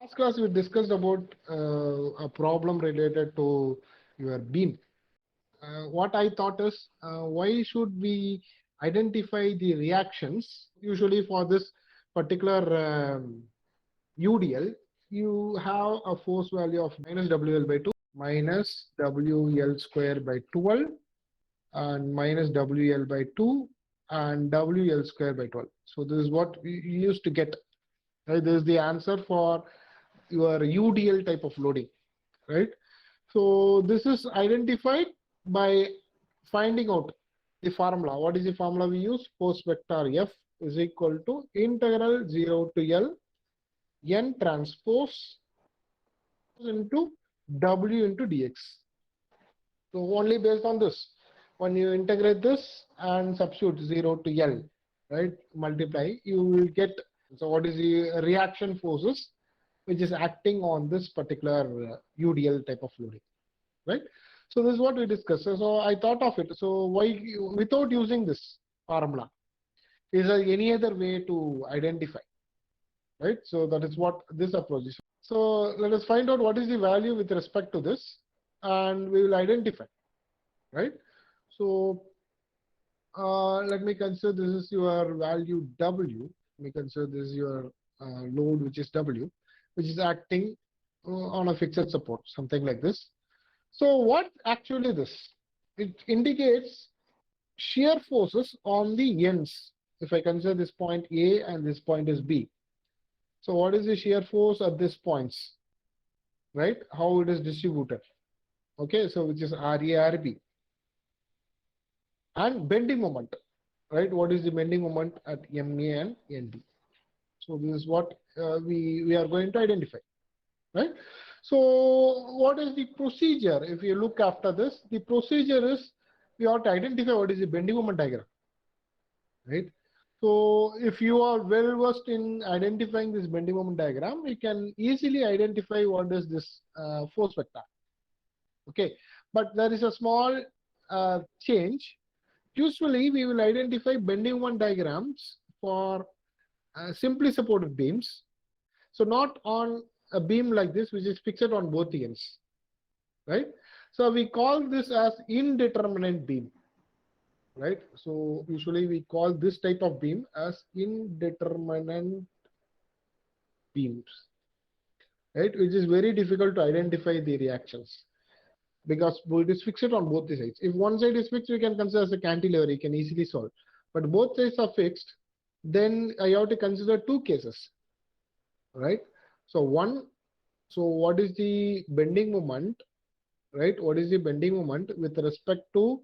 Last class we discussed about a problem related to your beam. What I thought is why should we identify the reactions? Usually for this particular UDL, you have a force value of minus WL by 2 minus WL square by 12 and minus WL by 2 and WL square by 12. So this is what we used to get. Right? This is the answer for your UDL type of loading, right? So this is identified by finding out the formula. What is the formula we use? Force vector F is equal to integral 0 to L N transpose into W into dx. So only based on this, when you integrate this and substitute 0 to L, right, multiply, you will get, so what is the reaction forces which is acting on this particular UDL type of loading, right? So this is what we discussed. So I thought of it. So why, without using this formula, is there any other way to identify, right? So that is what this approach is. So let us find out what is the value with respect to this, and we will identify, right? So let me consider this is your value W. Let me consider this is your load, which is W, which is acting on a fixed support, something like this. So what actually this? It indicates shear forces on the ends. If I consider this point A and this point is B. So what is the shear force at this points, right? How it is distributed. Okay, so which is RA, RB. And bending moment, right? What is the bending moment at MA and NB? So this is what we are going to identify, right? So what is the procedure? If you look after this, the procedure is we have to identify what is the bending moment diagram, right? So if you are well versed in identifying this bending moment diagram, you can easily identify what is this force vector. Okay, but there is a small change. Usually we will identify bending moment diagrams for simply supported beams. So not on a beam like this, which is fixed on both the ends, right? So we call this as indeterminate beam, right? So usually we call this type of beam as indeterminate beams, right? Which is very difficult to identify the reactions because it is fixed on both the sides. If one side is fixed, we can consider as a cantilever, you can easily solve. But both sides are fixed, then I have to consider two cases, right? So one, so what is the bending moment, right? What is the bending moment with respect to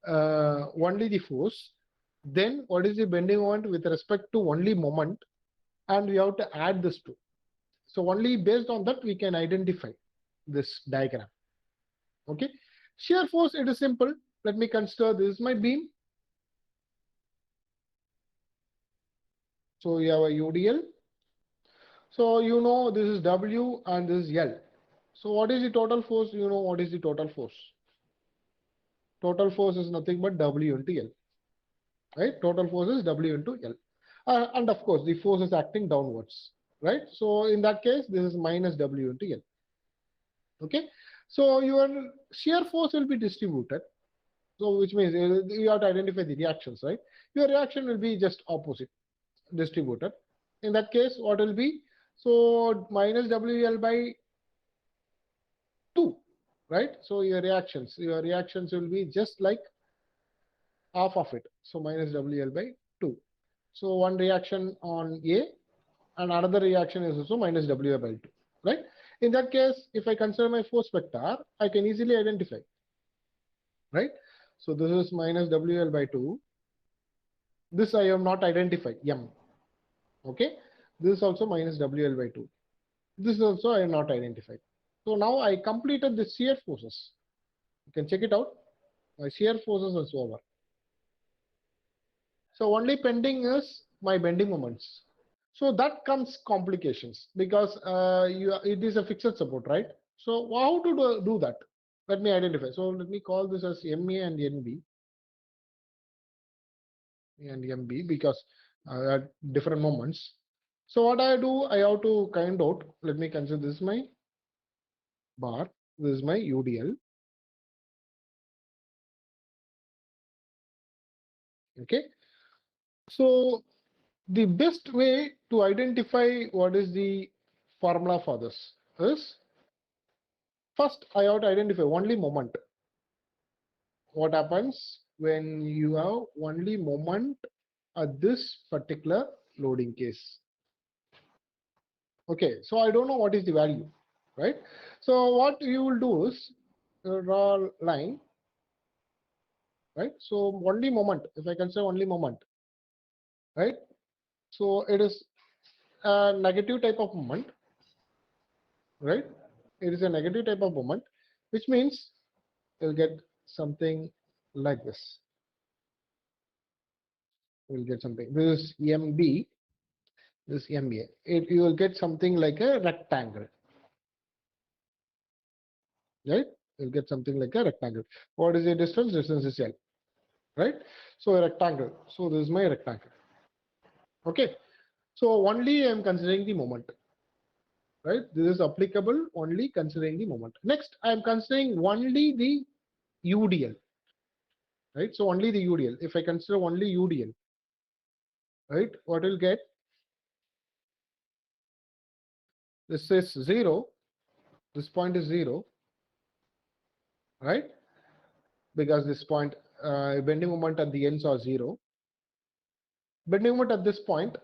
only the force? Then what is the bending moment with respect to only moment? And we have to add this two. So only based on that we can identify this diagram. Okay. Shear force, it is simple. Let me consider this is my beam. So we have a UDL. So you know this is W and this is L. So what is the total force? You know what is the total force? Total force is nothing but W into L. Right? Total force is W into L. And of course, the force is acting downwards. Right? So in that case, this is minus W into L. Okay. So your shear force will be distributed. So which means you have to identify the reactions, right? Your reaction will be just opposite distributed. In that case, what will be? So minus WL by 2, right? So your reactions will be just like half of it. So minus WL by 2. So one reaction on A and another reaction is also minus WL by 2, right? In that case, if I consider my force vector, I can easily identify, right? So this is minus WL by 2. This I have not identified, M. Okay. This is also minus WL by 2. This is also I have not identified. So now I completed the shear forces. You can check it out. My shear forces is over. So only pending is my bending moments. So that comes complications because it is a fixed support, right? So how to do that? Let me identify. So let me call this as MA and NB because at different moments. So what I do, I have to kind out. Let me consider this is my bar. This is my UDL. Okay. So the best way to identify what is the formula for this is first I have to identify only moment. What happens when you have only moment at this particular loading case? Okay, so I don't know what is the value, right? So what you will do is draw a line, right? So only moment, if I consider only moment, right? So it is a negative type of moment, right? It is a negative type of moment, which means you'll get something like this. You'll get something. This is MB, this MA. You will get something like a rectangle, right? You'll get something like a rectangle. What is the distance? Distance is L, right? So a rectangle. So this is my rectangle. Okay. So only I am considering the moment, right? This is applicable only considering the moment. Next, I am considering only the UDL, right? So only the UDL. If I consider only UDL, right, what will get? This is 0. This point is 0, right? Because this point, bending moment at the ends are 0. Bending moment at this point,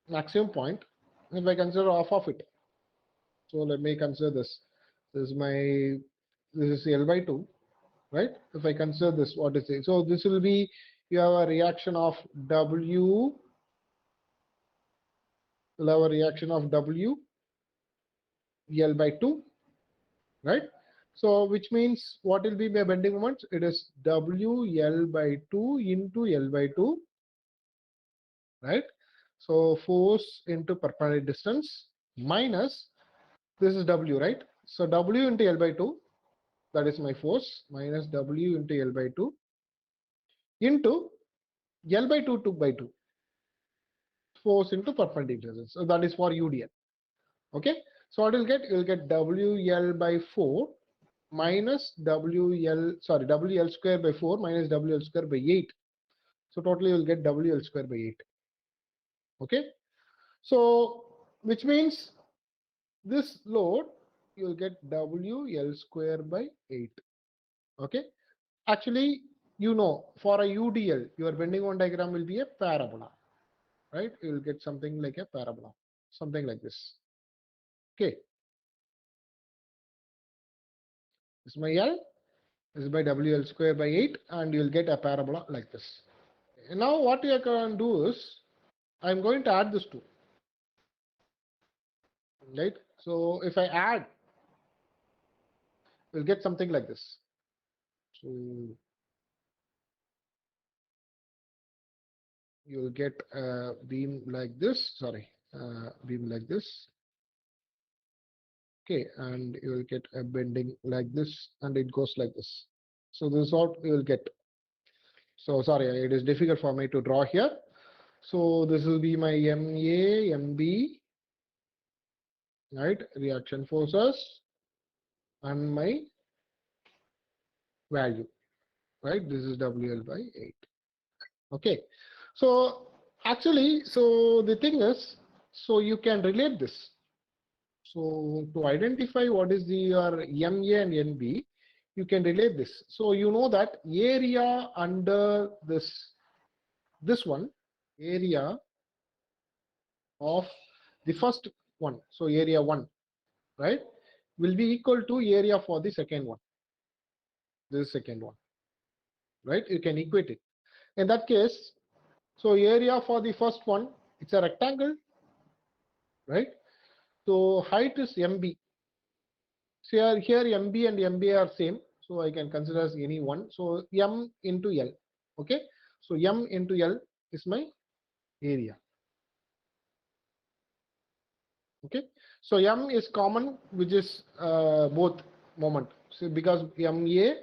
maximum point, if I consider half of it. So let me consider this. This is L by 2, right? If I consider this, what is it? So this will be, you have a reaction of W, you'll have a reaction of W, L by 2, right? So which means what will be my bending moment? It is W L by 2 into L by 2, right? So force into perpendicular distance minus, this is W, right? So W into L by 2, that is my force, minus W into L by 2 into L by 2 by 2, force into perpendicular distance. So that is for UDL. Okay. So what you'll get? You'll get WL by 4 minus WL square by 4 minus WL square by 8. So totally you'll get WL square by 8. Okay. So which means this load you'll get WL square by 8. Okay. Actually, for a UDL, your bending moment diagram will be a parabola, right? You will get something like a parabola, something like this. Okay. This is my L. This is by WL square by 8, and you'll get a parabola like this. And now what you can do is, I'm going to add this two, right? So if I add, we'll get something like this. So you'll get a beam like this, beam like this. Okay, and you will get a bending like this, and it goes like this. So this is what you will get. So sorry, it is difficult for me to draw here. So this will be my MA, MB, right? Reaction forces and my value, right? This is WL by 8. Okay. So actually, so the thing is, so you can relate this. So to identify what is your MA and NB, you can relate this. So you know that area under this one, area of the first one, so area 1, right, will be equal to area for the second one. This is second one, right? You can equate it. In that case, so area for the first one, it's a rectangle, right? So height is MB. So here MB and MB are same, so I can consider as any one. So M into L. Okay, so M into L is my area. Okay, so M is common, which is both moment. So because MA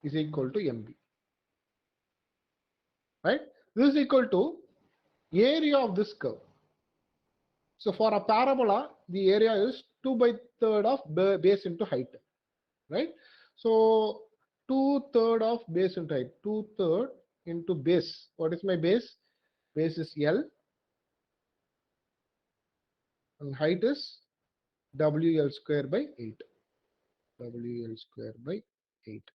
is equal to MB, right? This is equal to area of this curve. So for a parabola, the area is 2/3 of base into height, right? So 2/3 of base into height, 2/3 into base. What is my base? Base is L and height is WL square by 8. WL square by 8.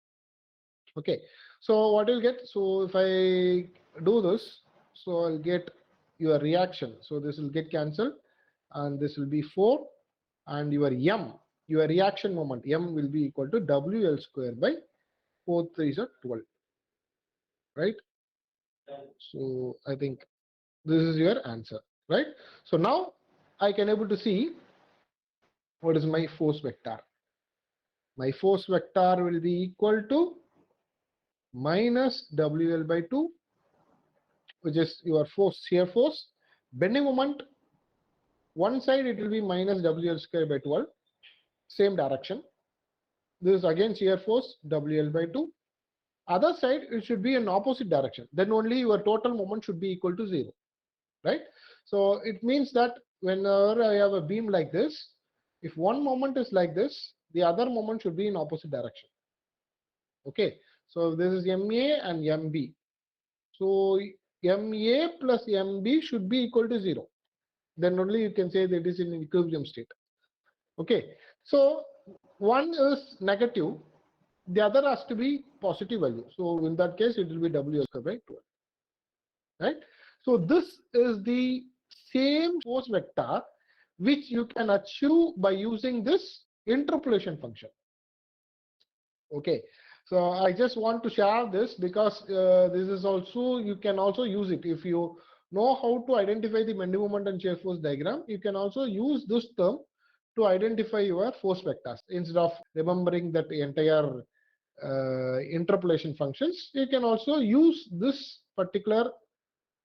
Okay, so what you'll get? So if I do this, so I'll get your reaction. So this will get cancelled and this will be 4, and your M, your reaction moment, M will be equal to WL square by 4 3s are 12, right? So I think this is your answer, right? So now I can able to see what is my force vector. My force vector will be equal to minus WL by 2, which is your force, shear force. Bending moment, one side it will be minus WL square by 12, same direction. This is again shear force, WL by 2. Other side, it should be in opposite direction. Then only your total moment should be equal to 0, right? So it means that whenever I have a beam like this, if one moment is like this, the other moment should be in opposite direction. Okay, so this is MA and MB. So MA plus MB should be equal to 0. Then only you can say that it is in equilibrium state. Okay, so one is negative, the other has to be positive value. So in that case, it will be W square by 12, right? So this is the same force vector which you can achieve by using this interpolation function. Okay, so I just want to share this because this is also, you can also use it if you know how to identify the bending moment and shear force diagram. You can also use this term to identify your force vectors instead of remembering that entire interpolation functions. You can also use this particular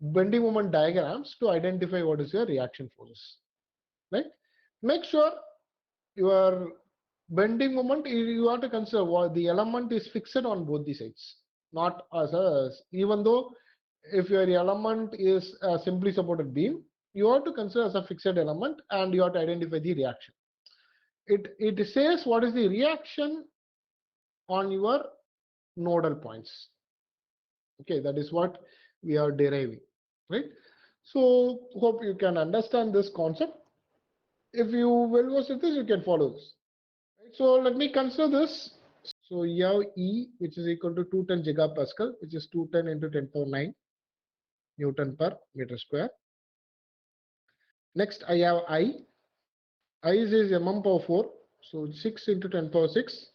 bending moment diagrams to identify what is your reaction forces, right? Make sure your bending moment, you have to consider what the element is fixed on both the sides, not as a, even though if your element is a simply supported beam, you have to consider as a fixed element and you have to identify the reaction. It says what is the reaction on your nodal points. Okay, that is what we are deriving, right? So hope you can understand this concept. If you will go with this, you can follow this. Right? So let me consider this. So you have E, which is equal to 210 gigapascal, which is 210 into 10 power 9 Newton per meter square. Next, I have I. I is mm power 4. So 6 into 10 power 6.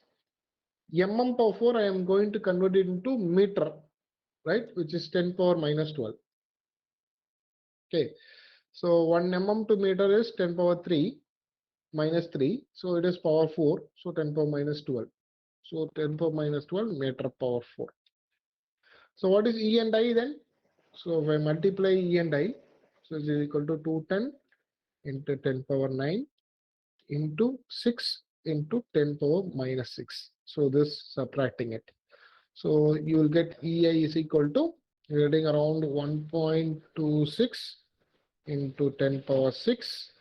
Mm power 4, I am going to convert it into meter, right? Which is 10 power minus 12. Okay. So 1 mm to meter is 10 power 3 minus 3. So it is power 4. So 10 power minus 12. So 10 power minus 12 meter power 4. So what is E and I then? So if I multiply E and I, so it is equal to 210 into 10 power 9 into 6 into 10 power minus 6. So this subtracting it. So you will get EI is equal to, getting around 1.26 into 10 power 6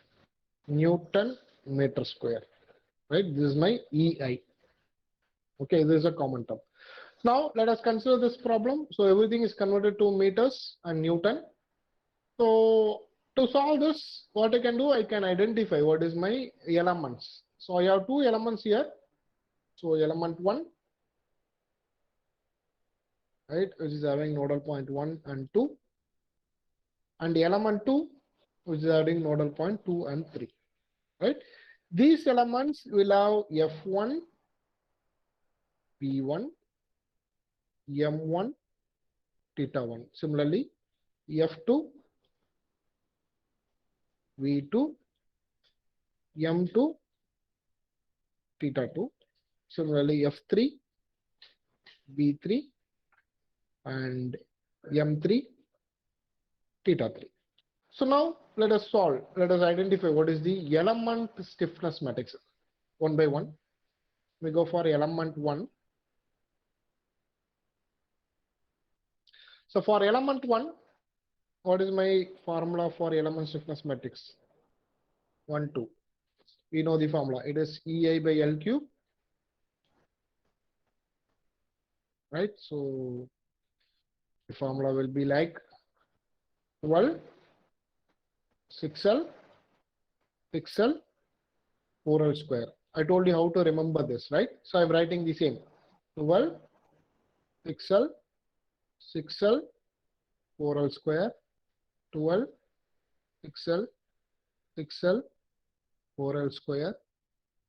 Newton meter square, right? This is my EI. Okay, this is a common term. Now let us consider this problem. So everything is converted to meters and Newton. So to solve this, what I can do, I can identify what is my elements. So I have two elements here. So element 1, right, which is having nodal point 1 and 2, and element 2, which is having nodal point 2 and 3, right? These elements will have F1, P1, M1, theta 1. Similarly, F2, V2, M2, theta 2. Similarly, F3, V3, and M3, theta 3. So now let us solve. Let us identify what is the element stiffness matrix one by one. We go for element 1. So for element 1, what is my formula for element stiffness matrix? 1, 2. We know the formula. It is EI by L cube, right? So the formula will be like 12, 6L, 6L, 4L square. I told you how to remember this, right? So I'm writing the same. 12, 6L, 6L, 4L square, 12, 6L, 6L, 4L square,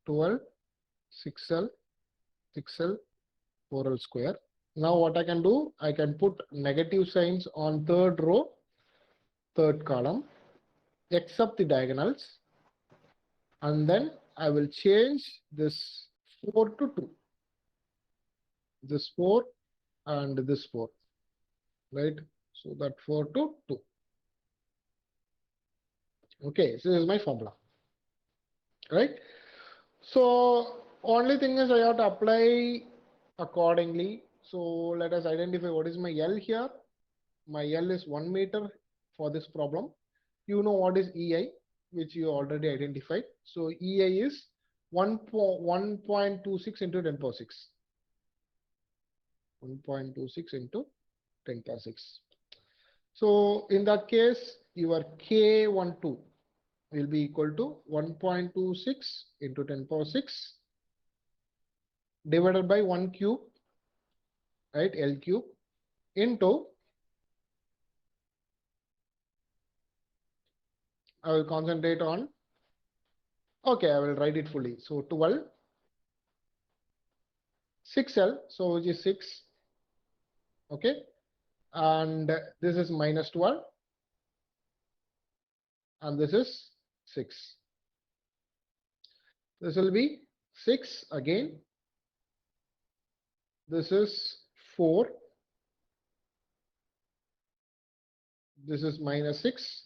12, 6L, 6L, 4L square. Now what I can do, I can put negative signs on third row, third column, except the diagonals, and then I will change this 4 to 2. This 4 and this 4, right? So that 4 to 2. Okay, so this is my formula, right? So only thing is I have to apply accordingly. So let us identify what is my L here. My L is 1 meter for this problem. You know what is EI, which you already identified. So EI is 1.26 into 10 power 6. 1.26 into 10 power 6. So in that case, your K12 will be equal to 1.26 into 10 power 6 divided by 1 cube, right? L cube into, I will concentrate on, okay, I will write it fully. So 12, 6L, so which is 6, okay? And this is minus 12, and this is 6. This will be 6 again. This is 4. This is minus 6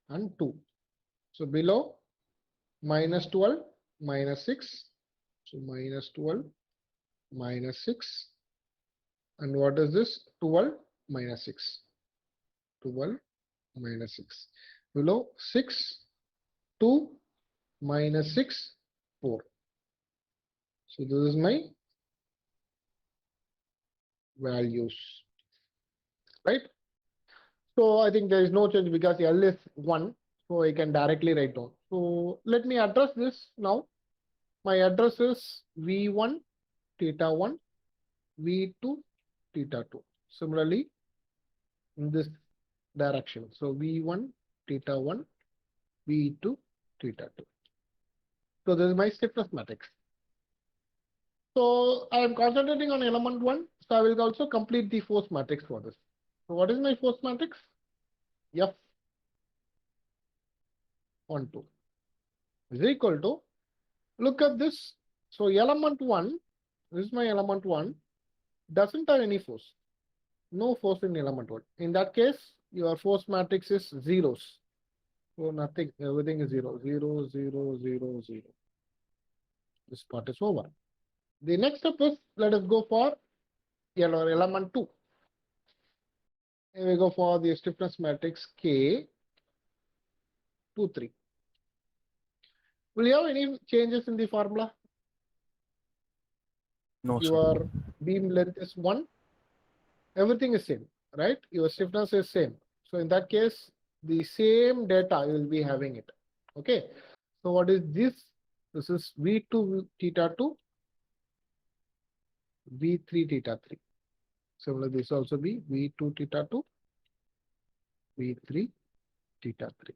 and 2. So below minus 12, minus 6. So minus 12, minus 6. And what is this? 12 minus 6. 12 minus 6. Below 6, 2, minus 6, 4. So this is my values, right? So I think there is no change because L is 1. So I can directly write down. So let me address this now. My address is V1 theta 1, V2 theta 2. Similarly, in this direction. So V1 theta 1, V2 theta 2. So this is my stiffness matrix. So I am concentrating on element 1. So I will also complete the force matrix for this. So what is my force matrix? F12 is equal to, look at this. So element 1, this is my element 1, doesn't have any force. No force in element 1. In that case, your force matrix is zeros. So nothing, everything is 0, 0, 0, 0, 0. This part is over. The next step is, let us go for element 2. Here we go for the stiffness matrix K 2, 3. Will you have any changes in the formula? No, Your sir. beam length is 1. Everything is same, right? Your stiffness is same. So in that case, the same data you will be having it. Okay. So what is this? This is V2 theta 2, V3 theta 3. Similarly, this also be V2 theta 2, V3 theta 3.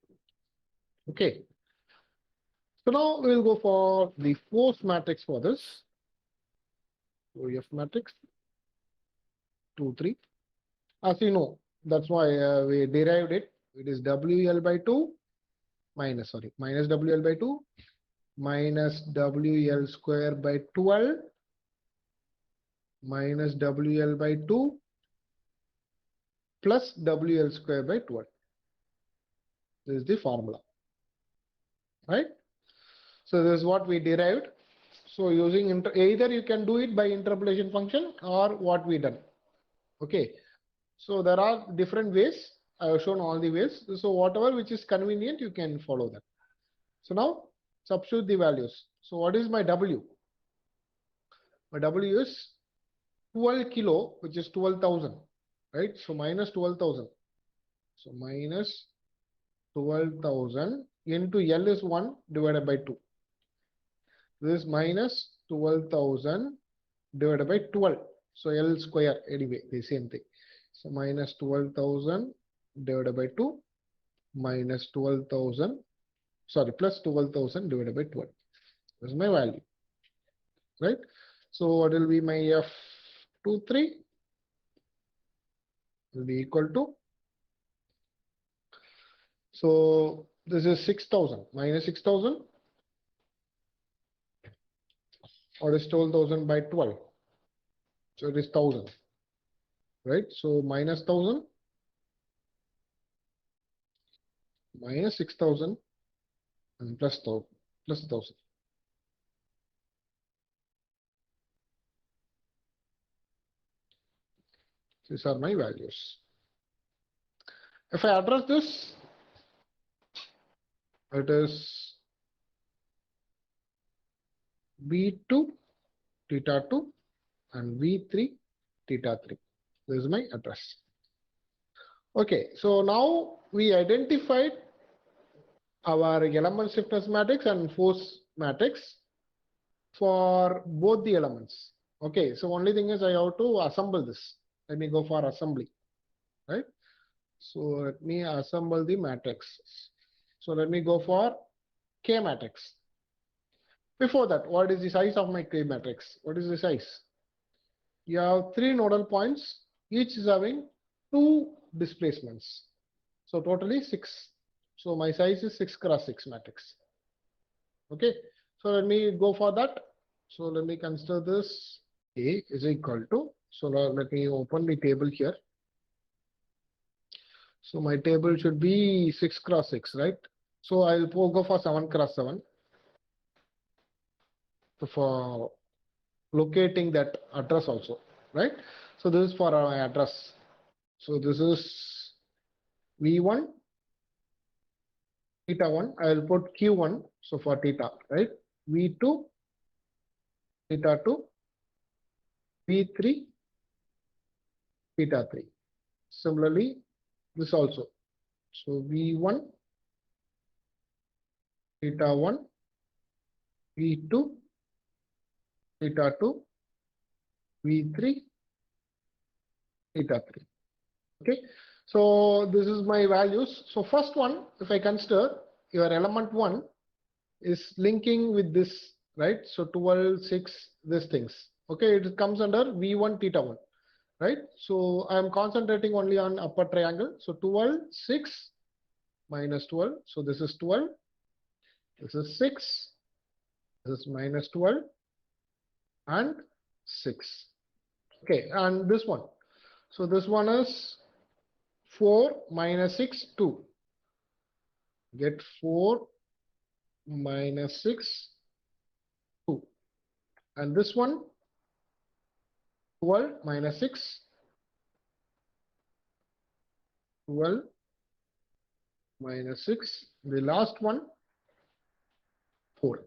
Okay. So now we will go for the force matrix for this. So F matrix 2, 3. As you know, that's why we derived it. It is WL by 2 minus WL by 2 minus WL square by 12 minus WL by 2 plus WL square by 12. This is the formula, right? So this is what we derived. So using either you can do it by interpolation function or what we done. Okay. So there are different ways. I have shown all the ways. So whatever which is convenient, you can follow that. So now substitute the values. So what is my W? My W is 12 kilo, which is 12,000, right? So minus 12,000. So minus 12,000 into L is 1 divided by 2. This is minus 12,000 divided by 12. So L square anyway, the same thing. So minus 12,000 divided by 2 minus 12,000, sorry, plus 12,000 divided by 12. This is my value, right? So what will be my F23? Will be equal to, so this is 6,000 minus 6,000. What is 12,000 by 12? So it is 1,000, right? So minus 1,000 minus 6,000 and plus 1,000 plus 1,000. These are my values. If I address this, it is V2 theta 2 and V3 theta 3. This is my address. Okay, so now we identified our element stiffness matrix and force matrix for both the elements. Okay, so only thing is I have to assemble this. Let me go for assembly, right? So let me assemble the matrix. So let me go for K matrix. Before that, what is the size of my K matrix? What is the size? You have 3 nodal points, each is having 2 displacements. So totally 6. So my size is 6 cross 6 matrix. Okay, so let me go for that. So let me consider this A is equal to, so now let me open the table here. So my table should be 6 cross 6, right? So I'll go for 7 cross 7. So for locating that address also, right? So this is for our address. So this is V1 theta 1. I will put Q1. So for theta, right? V2 theta 2, V3 theta 3. Similarly, this also. So V1 theta 1, V2 theta 2, V3 theta 3. Okay, so this is my values. So first one, if I consider your element 1 is linking with this, right? So 12, 6, these things. Okay, it comes under V1 theta 1, right? So I am concentrating only on upper triangle. So 12, 6 minus 12. So this is 12. This is 6. This is minus 12 and 6. Okay, and this one. So this one is 4 minus 6, 2. Get 4 minus 6, 2. And this one, 12 minus 6, 12 minus 6. The last one, 4.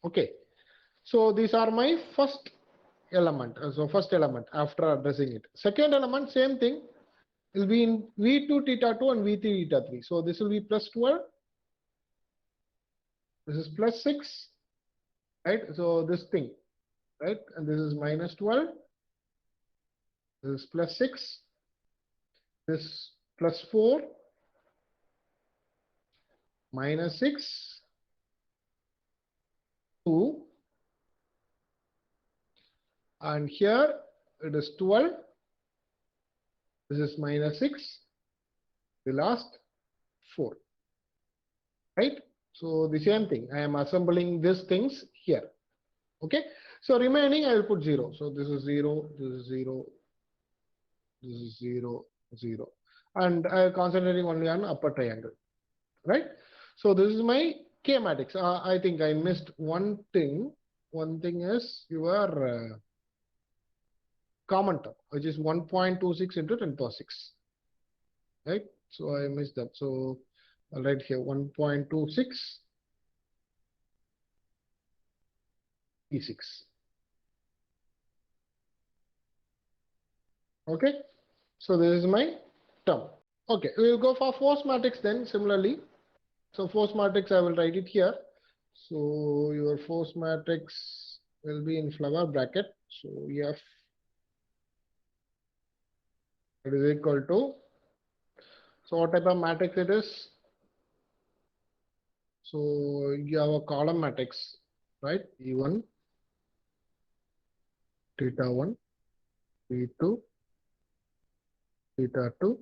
Okay. So these are my first element. So first element after addressing it. Second element, same thing, will be in V2 theta 2 and V3 theta 3. So this will be plus 12. This is plus 6, right? So this thing, right? And this is minus 12. This is plus 6. This plus 4. Minus 6. 2. And here it is 12. This is minus 6. The last 4. Right? So the same thing. I am assembling these things here. Okay. So remaining I will put 0. So this is 0. This is 0. This is 0. 0. And I am concentrating only on upper triangle. Right? So this is my K matrix. I think I missed one thing. One thing is your common term, which is 1.26 into 10 power 6, right? So I missed that. So I'll write here 1.26 E6. Okay, so this is my term. Okay, we'll go for force matrix then similarly. So force matrix, I will write it here. So your force matrix will be in flower bracket. So F it is equal to, so what type of matrix it is? So you have a column matrix, right? E1, theta 1, E2, theta 2,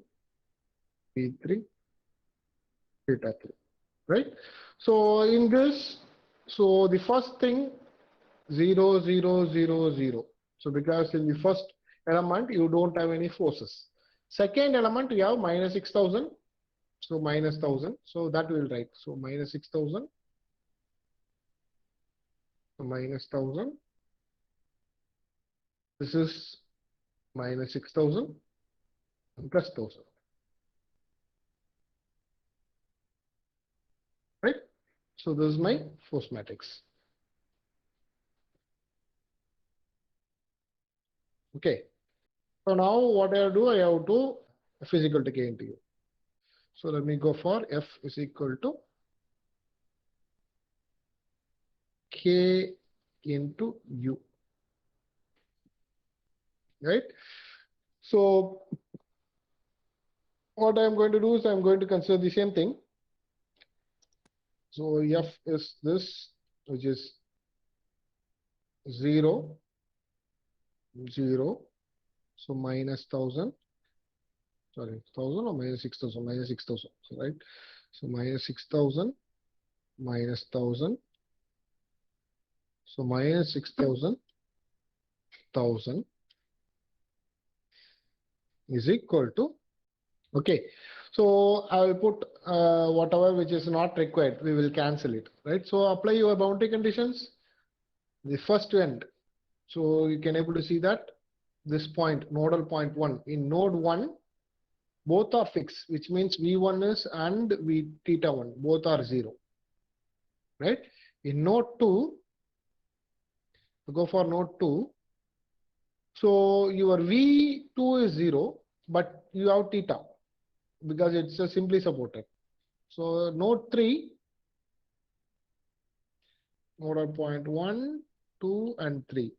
E3, theta 3, right? So in this, so the first thing 0, 0, 0, 0. So because in the first element you don't have any forces. Second element you have minus 6,000. So minus 1,000. So that we will write. So minus 6,000. So minus 1,000. This is minus 6,000 plus 1,000. Right? So this is my force matrix. Okay. So now what I do, I have to F is equal to K into U. So let me go for F is equal to K into U. Right? So what I'm going to do is I'm going to consider the same thing. So F is this, which is 0, 0. So minus 1,000. Sorry, 1,000 or minus 6,000? Minus 6,000. So, right. So minus 6,000 minus 1,000. So minus 6,000, 1,000 is equal to, okay. So I will put whatever which is not required, we will cancel it, right? So apply your boundary conditions, the first end. So you can able to see that this point, nodal point 1, in node 1, both are fixed, which means V1 is and V theta 1, both are 0, right? In node 2, go for node 2. So your V2 is 0, but you have theta because it's a simply supported. So node 3, nodal point 1, 2, and 3.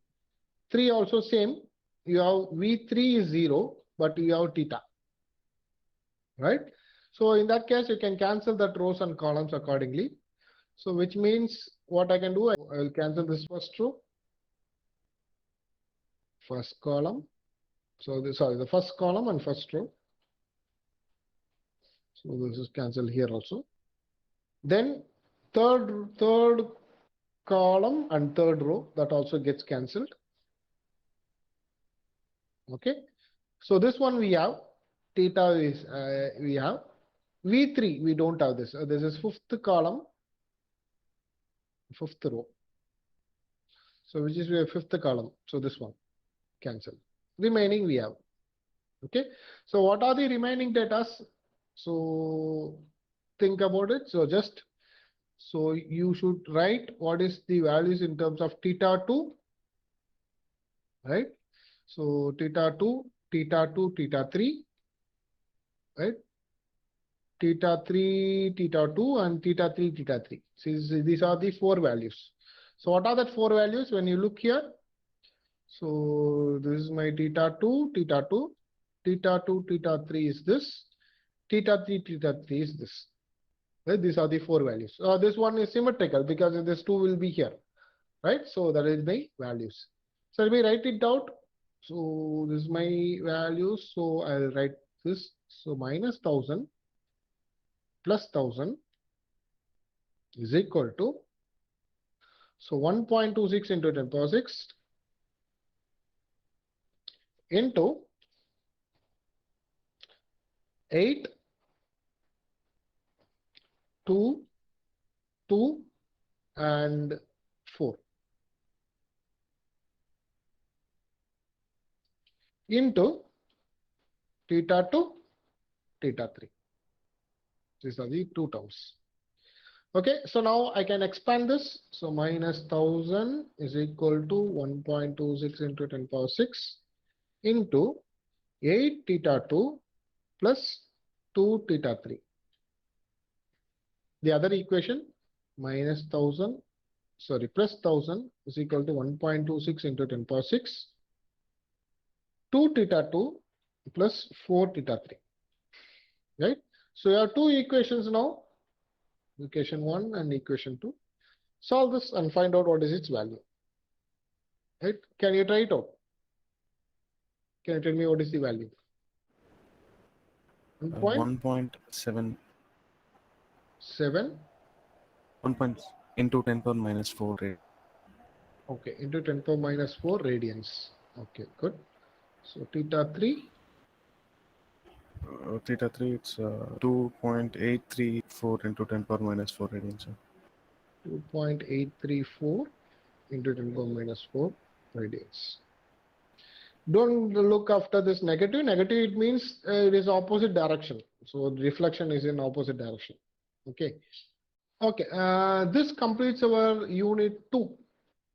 3 also same. You have V3 is 0, but you have theta, right? So in that case, you can cancel that rows and columns accordingly. So which means what I can do, I will cancel this first row, first column. So this, sorry, the first column and first row. So this is cancelled here also. Then third column and third row, that also gets cancelled. Okay. So this one we have theta is we have V3 we don't have this. This is fifth column, fifth row. So which is your fifth column. So this one cancel. Remaining we have. Okay. So what are the remaining data? So think about it. So just so you should write what is the values in terms of theta 2, right? So theta 2, theta 2, theta 3, right? Theta 3, theta 2, and theta 3, theta 3. So these are the 4 values. So what are the 4 values when you look here? So this is my theta 2, theta 2, theta 2, theta 3 is this, theta 3, theta 3 is this. Right? These are the 4 values. This one is symmetrical because this 2 will be here, right? So that is my values. So let me write it out. So this is my values. So I'll write this. So minus 1,000 plus 1,000 is equal to, so 1.26 into 10 power 6 into 8, 2, 2, and 4. into theta 2, theta 3. These are the two terms. Okay, so now I can expand this. So minus 1000 is equal to 1.26 into 10 power 6 into 8 theta 2 plus 2 theta 3. The other equation minus 1000, sorry, plus 1000 is equal to 1.26 into 10 power 6, 2 theta 2 plus 4 theta 3. Right? So you have two equations now, equation 1 and equation 2. Solve this and find out what is its value. Right? Can you try it out? Can you tell me what is the value? 1.7. 7. 1. Into 10 power minus 4 radians. Okay, into 10 power minus 4 radians. Okay, good. So theta 3. Theta 3, it's 2.834 into 10 power minus 4 radians. 2.834 into 10 power minus 4 radians. Don't look after this negative. Negative, it means it is opposite direction. So reflection is in opposite direction. Okay. Okay. This completes our unit 2.